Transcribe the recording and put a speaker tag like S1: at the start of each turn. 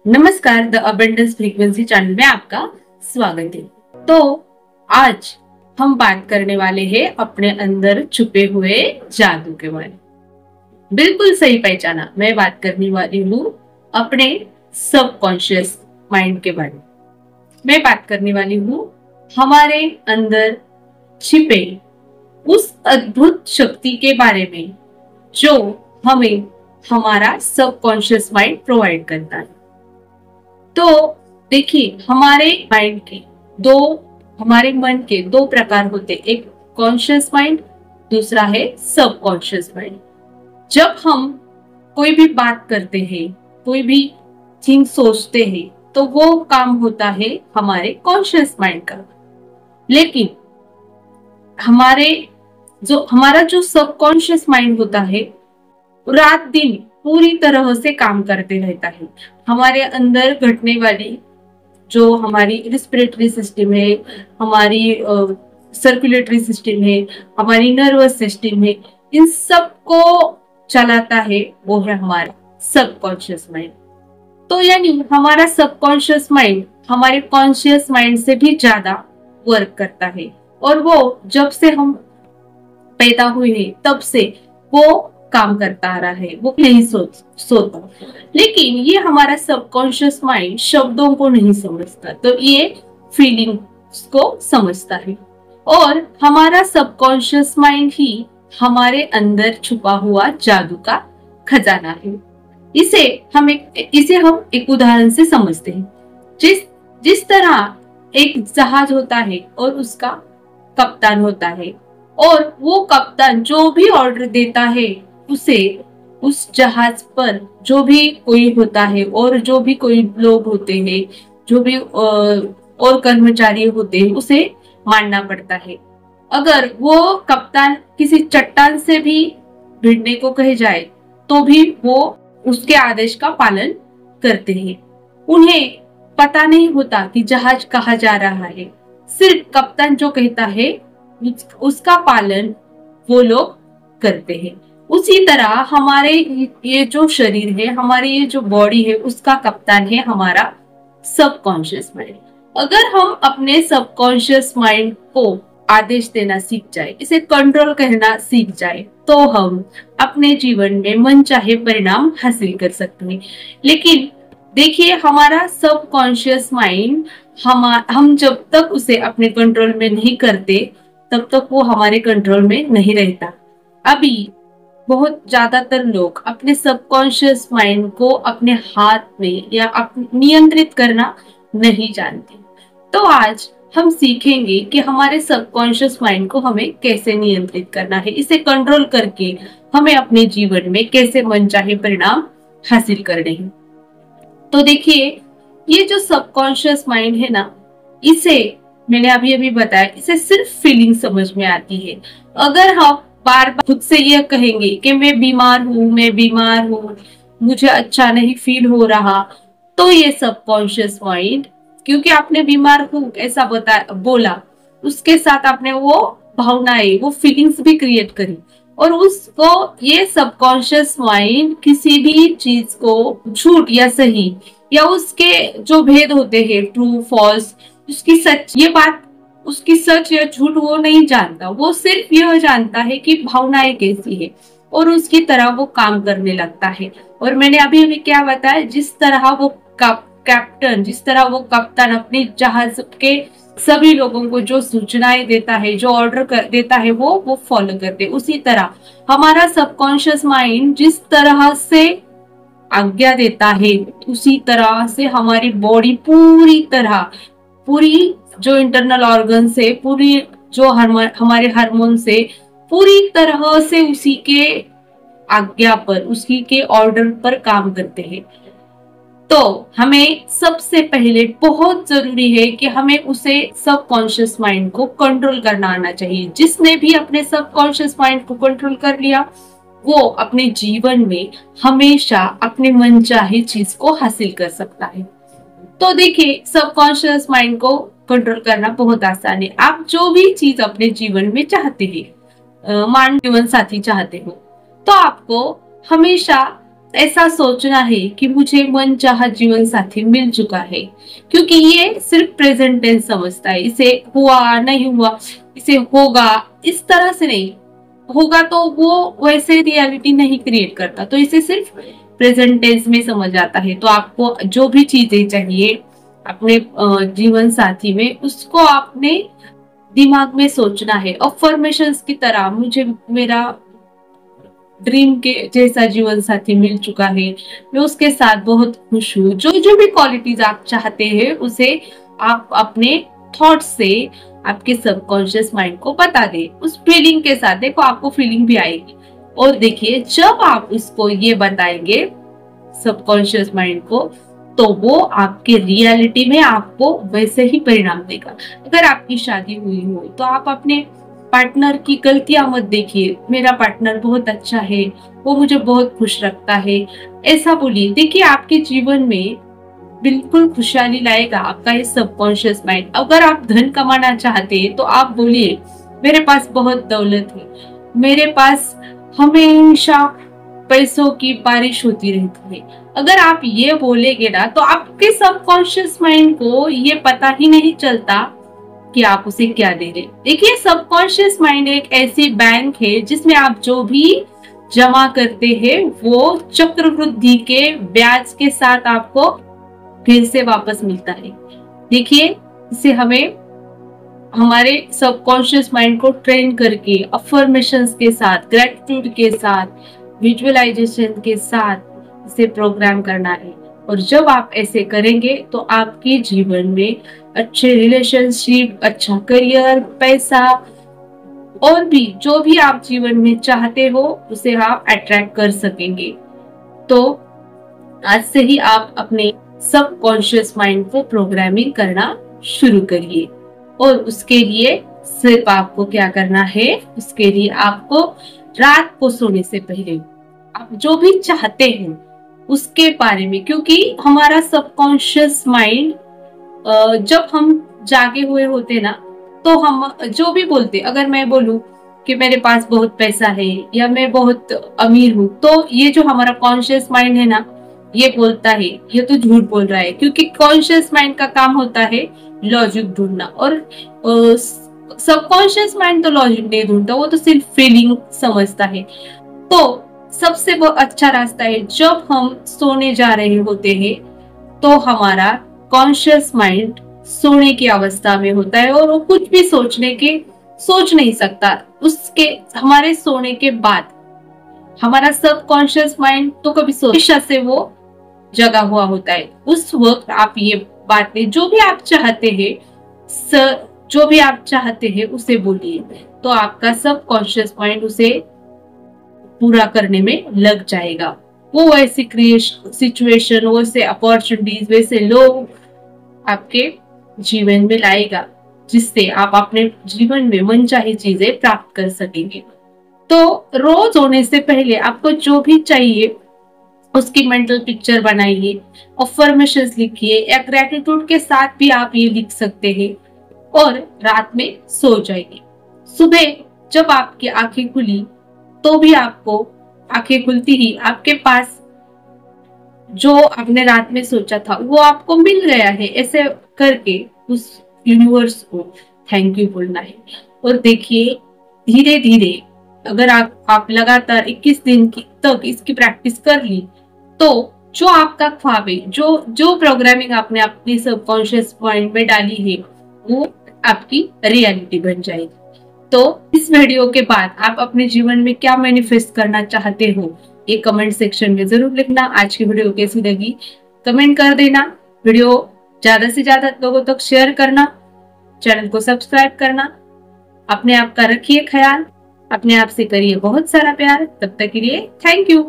S1: नमस्कार, the abundance frequency channel में आपका स्वागत है। तो आज हम बात करने वाले हैं अपने अंदर छुपे हुए जादू के बारे में। बिल्कुल सही पहचाना, मैं बात करने वाली हूँ अपने सबकॉन्शियस माइंड के बारे में। मैं बात करने वाली हूँ हमारे अंदर छिपे उस अद्भुत शक्ति के बारे में जो हमें हमारा सबकॉन्शियस माइंड प्रोवाइड करता है। तो देखिए, हमारे मन के दो प्रकार होते, एक कॉन्शियस माइंड, दूसरा है सबकॉन्शियस माइंड। जब हम कोई भी बात करते हैं, कोई भी थिंग सोचते हैं, तो वो काम होता है हमारे कॉन्शियस माइंड का। लेकिन हमारा जो सबकॉन्शियस माइंड होता है, रात दिन पूरी तरह से काम करते रहता है। हमारे अंदर घटने वाली जो हमारी रिस्पिरेटरी सिस्टम है, हमारी सर्कुलेटरी सिस्टम है, हमारी नर्वस सिस्टम है, इन सब को चलाता है वो है हमारा सबकॉन्शियस माइंड। तो यानी हमारा सबकॉन्शियस माइंड हमारे कॉन्शियस माइंड से भी ज्यादा वर्क करता है, और वो जब से हम पैदा हुए हैं तब से वो काम करता आ रहा है, वो नहीं सोता। लेकिन ये हमारा सबकॉन्शियस माइंड शब्दों को नहीं समझता, तो ये फीलिंग्स को समझता है। और हमारा सबकॉन्शियस माइंड ही हमारे अंदर छुपा हुआ जादू का खजाना है। इसे हम एक उदाहरण से समझते हैं। जिस तरह एक जहाज होता है और उसका कप्तान होता है, और वो कप्तान जो भी ऑर्डर देता है उसे उस जहाज पर जो भी कोई होता है और जो भी कोई लोग होते हैं, जो भी और कर्मचारी होते हैं, उसे मानना पड़ता है। अगर वो कप्तान किसी चट्टान से भी भिड़ने को कहे जाए तो भी वो उसके आदेश का पालन करते हैं। उन्हें पता नहीं होता कि जहाज कहाँ जा रहा है, सिर्फ कप्तान जो कहता है उसका पालन वो लोग करते हैं। उसी तरह हमारे ये जो शरीर है, हमारी ये जो बॉडी है, उसका कप्तान है हमारा सबकॉन्शियस माइंड। अगर हम अपने सबकॉन्शियस माइंड को आदेश देना सीख जाए, इसे कंट्रोल करना सीख जाए, तो हम अपने जीवन में मनचाहे परिणाम हासिल कर सकते हैं। लेकिन देखिए, हमारा सबकॉन्शियस माइंड हम जब तक उसे अपने कंट्रोल में नहीं करते तब तक वो हमारे कंट्रोल में नहीं रहता। अभी बहुत ज्यादातर लोग अपने सबकॉन्शियस माइंड को अपने हाथ में या नियंत्रित करना नहीं जानते। तो आज हम सीखेंगे कि हमारे सबकॉन्शियस माइंड को हमें कैसे नियंत्रित करना है, इसे कंट्रोल करके हमें अपने जीवन में कैसे मनचाहे परिणाम हासिल करने हैं। तो देखिए, ये जो सबकॉन्शियस माइंड है ना, इसे मैंने अभी बताया, इसे सिर्फ फीलिंग समझ में आती है। अगर हम बार बार खुद से ये कहेंगे कि मैं बीमार हूँ, मुझे अच्छा नहीं फील हो रहा, तो ये सबकॉन्शियस माइंड, क्योंकि आपने बीमार हूँ ऐसा बोला, उसके साथ आपने वो भावनाएं, वो फीलिंग्स भी क्रिएट करी, और उसको ये सबकॉन्शियस माइंड किसी भी चीज को झूठ या सही, या उसके जो भेद होते हैं, ट्रू फॉल्स, उसकी सच या झूठ वो नहीं जानता। वो सिर्फ यह जानता है कि भावनाएं कैसी है, और उसकी तरह वो काम करने लगता है। और मैंने अभी क्या बताया, जिस तरह वो कप्तान अपने जहाज के सभी लोगों को जो सूचनाएं देता है, जो ऑर्डर देता है, वो फॉलो करते। उसी तरह हमारा सबकॉन्शियस माइंड जिस तरह से आज्ञा देता है, उसी तरह से हमारी बॉडी पूरी जो इंटरनल ऑर्गन से, पूरी जो हमारे हार्मोन से पूरी तरह से उसी के आज्ञा पर, उसी के ऑर्डर पर काम करते हैं। तो हमें सबसे पहले बहुत जरूरी है कि हमें उसे सबकॉन्शियस माइंड को कंट्रोल करना आना चाहिए। जिसने भी अपने सबकॉन्शियस माइंड को कंट्रोल कर लिया, वो अपने जीवन में हमेशा अपने मनचाही चीज को हासिल कर सकता है। तो देखिए, सबकॉन्शियस माइंड को कंट्रोल करना बहुत आसान है। आप जो भी चीज अपने जीवन में चाहते हैं, मान जीवन साथी चाहते हो, तो आपको हमेशा ऐसा सोचना है कि मुझे मनचाहा जीवन साथी मिल चुका है, क्योंकि ये सिर्फ प्रेजेंट टेंस समझता है। इसे हुआ नहीं हुआ, इसे होगा, इस तरह से नहीं होगा तो वो वैसे रियलिटी नहीं क्रिएट करता, तो इसे सिर्फ प्रेजेंट टेंस में समझ आता है। तो आपको जो भी चीजें चाहिए अपने जीवन साथी में, उसको आपने दिमाग में सोचना है अफर्मेशंस की तरह। मुझे मेरा ड्रीम के जैसा जीवन साथी मिल चुका है, मैं उसके साथ बहुत खुश हूँ। जो जो भी क्वालिटीज आप चाहते हैं उसे आप अपने थॉट से आपके सबकॉन्शियस माइंड को बता दे। उस फीलिंग के साथ, देखो आपको फीलिंग भी आएगी। और देखिए जब आप इसको ये बताएंगे सबकॉन्शियस माइंड को, तो वो आपके रियलिटी में आपको वैसे ही परिणाम देगा। अगर आपकी शादी हुई हो तो आप अपने पार्टनर की गलतियां मत देखिए, मेरा पार्टनर बहुत अच्छा है, वो मुझे बहुत खुश रखता है, ऐसा बोलिए। देखिए आपके जीवन में बिल्कुल खुशहाली लाएगा आपका ये सबकॉन्शियस माइंड। अगर आप धन कमाना चाहते हैं तो आप बोलिए मेरे पास बहुत दौलत है, मेरे पास हमेशा पैसों की बारिश होती रहती है। अगर आप ये बोलेगे ना तो आपके सबकॉन्शियस माइंड को ये पता ही नहीं चलता कि आप उसे क्या दे रहे। देखिए सबकॉन्शियस माइंड एक ऐसी बैंक है जिसमें आप जो भी जमा करते हैं वो चक्रवृद्धि के ब्याज के साथ आपको फिर से वापस मिलता है। देखिए इसे हमें हमारे सबकॉन्शियस माइंड को ट्रेन करके अफर्मेशंस के साथ, ग्रेटिट्यूड के साथ, विजुअलाइजेशन के साथ इसे प्रोग्राम करना है। और जब आप ऐसे करेंगे तो आपके जीवन में अच्छे रिलेशनशिप, अच्छा करियर, पैसा और भी जो भी आप जीवन में चाहते हो उसे आप अट्रैक्ट कर सकेंगे। तो आज से ही आप अपने सबकॉन्शियस माइंड को प्रोग्रामिंग करना शुरू करिए। और उसके लिए सिर्फ आपको क्या करना है, उसके लिए आपको रात को सोने से पहले आप जो भी चाहते हैं उसके बारे में, क्योंकि हमारा सबकॉन्शियस माइंड जब हम जागे हुए होते ना तो हम जो भी बोलते, अगर मैं बोलूं कि मेरे पास बहुत पैसा है या मैं बहुत अमीर हूं, तो ये जो हमारा कॉन्शियस माइंड है ना ये बोलता है ये तो झूठ बोल रहा है, क्योंकि कॉन्शियस माइंड का काम होता है लॉजिक ढूंढना। और सबकॉन्शियस माइंड तो लॉजिक नहीं ढूंढता, वो तो सिर्फ फीलिंग समझता है। तो सबसे वो अच्छा रास्ता है जब हम सोने जा रहे होते हैं तो हमारा कॉन्शियस माइंड सोने की अवस्था में होता है और वो कुछ भी सोच नहीं सकता। उसके हमारे सोने के बाद हमारा सबकॉन्शियस माइंड तो कभी हमेशा से वो जगा हुआ होता है। उस वक्त आप ये बातें जो भी आप चाहते हैं उसे बोलिए, तो आपका सबकॉन्शियस माइंड उसे पूरा करने में लग जाएगा। वो वैसे सिचुएशन, वैसे अपॉर्चुनिटीज, वैसे लोग आपके जीवन में लाएगा जिससे आप अपने जीवन में मनचाही चीजें प्राप्त कर सकेंगे। तो रोज सोने से पहले आपको जो भी चाहिए उसकी मेंटल पिक्चर बनाइए, अफर्मेशंस लिखिए, या ग्रेटिट्यूड के साथ भी आप ये लिख सकते हैं और रात में सो जाइए। सुबह जब आपकी आंखें खुली तो भी आपको आंखें खुलती ही आपके पास जो आपने रात में सोचा था वो आपको मिल गया है। ऐसे करके उस यूनिवर्स को थैंक यू बोलना है। और देखिए धीरे धीरे अगर आप लगातार 21 दिन तक इसकी प्रैक्टिस कर ली तो जो आपका ख्वाब है, जो प्रोग्रामिंग आपने अपने सबकॉन्शियस माइंड में डाली है वो आपकी रियलिटी बन जाएगी। तो इस वीडियो के बाद आप अपने जीवन में क्या मैनिफेस्ट करना चाहते हो ये कमेंट सेक्शन में जरूर लिखना। आज की वीडियो कैसी लगी कमेंट कर देना। वीडियो ज्यादा से ज्यादा लोगों तक शेयर करना, चैनल को सब्सक्राइब करना। अपने आप का रखिए ख्याल, अपने आप से करिए बहुत सारा प्यार। तब तक के लिए थैंक यू।